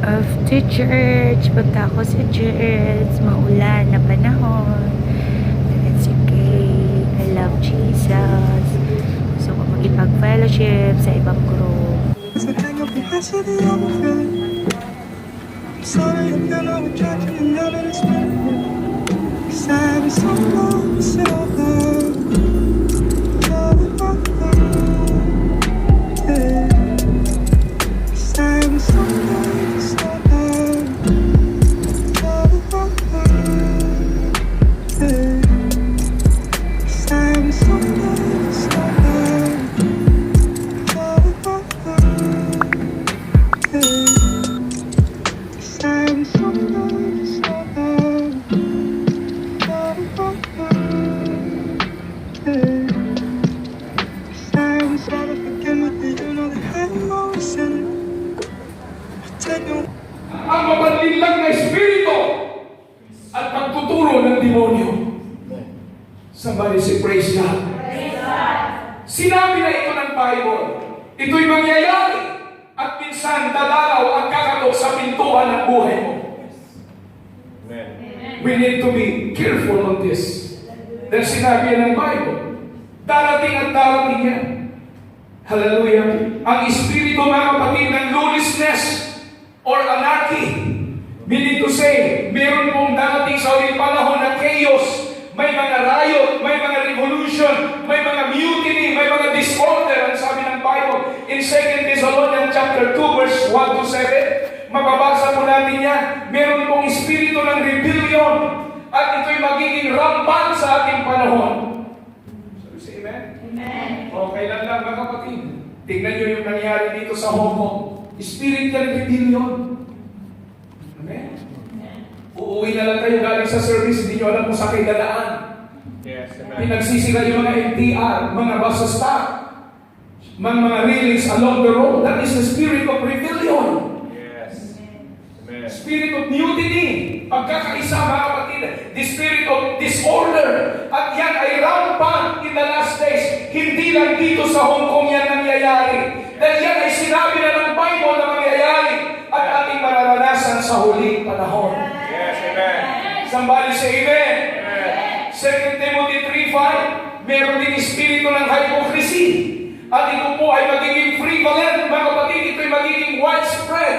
of the church. Punta ako sa church. Maulan na panahon. And it's okay. I love Jesus. Gusto ko makipag-fellowship sa ibang group. Sorry, I'm gonna reject you and never expect me. Sad is so long, so hard. Sad is so long, so hard. Sad is so long, so hard. Ang mapanlinlang na espiritu at pagtuturo ng demonyo. Somebody say, praise God. Sinabi na ito ng Bible. Ito'y mangyayari at minsan dadalaw ang kakatok sa pintuan ng buhay mo. We need to be careful on this. Dahil sinabi yan ng Bible. Darating at darating yan. Hallelujah. Ang espiritu, mga kapatid, ng lawlessness or anarchy, meaning to say, meron pong darating sa ulit panahon na chaos, may mga riot, may mga revolution, may mga mutiny, may mga disorder, ang sabi ng Bible in 2 Thessalonians chapter 2 verse 1 to 7. Mababasa po natin yan. Meron pong espiritu ng rebellion at ito'y magiging rampant sa ating panahon. So, say amen? Amen. O, kailan lang mga kapatid? Tingnan nyo yung nangyari dito sa Hong Kong. Spiritual rebellion. Amen? Uuwi na lang kayo galing sa service, hindi nyo alam kung saan kayo dadaan. Yes, amen. Pinagsisira yung mga MTR, mga bus stop, mga railings along the road. That is the spirit of rebellion. Yes. Amen. Spirit of mutiny. Pagkakaisa, mga kapatid. The spirit of disorder. At yan ay rampant in the last days. Hindi lang dito sa Hong Kong yan nangyayari. Dahil yan ay sinabi na ng Bible na mangyayari at ating mararanasan sa huling panahon. Yes, amen. Somebody say amen. Amen. 2 Timothy 3:5, meron din espiritu ng hypocrisy. At ito po ay magiging prevalent, mga kapatid, ito ay magiging widespread.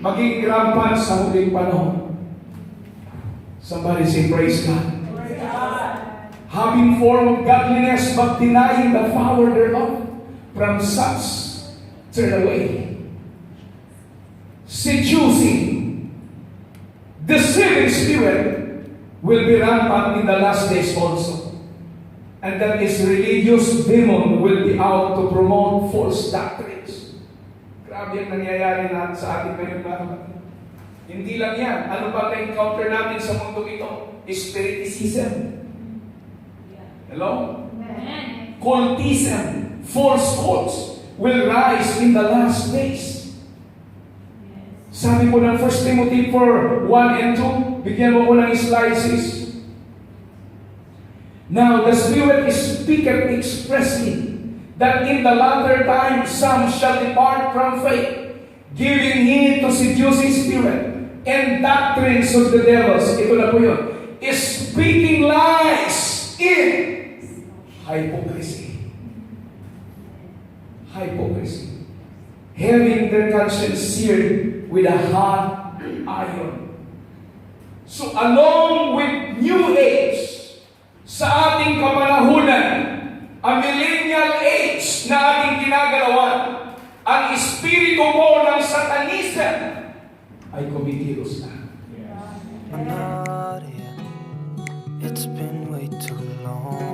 Magiging rampant sa huling panahon. Somebody say praise God. Praise God. Having form of godliness but denying the power thereof, from such turn away. Seducing, deceiving spirit will be rampant in the last days also. And that is religious demon will be out to promote false doctrines. Grabe ang nangyayari na sa atin ngayon, mga kapatid. Hindi lang yan. Ano pa na-encounter natin sa mundo ito? Spiritism. Hello? Cultism, false cults will rise in the last days. Sabi po ng 1 Timothy 4:1 and 2, bigyan mo ko ng slices. Now the Spirit speaketh expressly that in the latter time some shall depart from faith, giving heed to seducing spirit and doctrines of the devils. Ito na po yun. Speaking lies in hypocrisy. Hypocrisy. Having their conscience seared with a hot iron. So along with New Age, sa ating kapanahunan, ang millennial age na ating ginagalawan, ang espiritu po ng satanism ay kumikilos na. I'm not here. It's been way too long.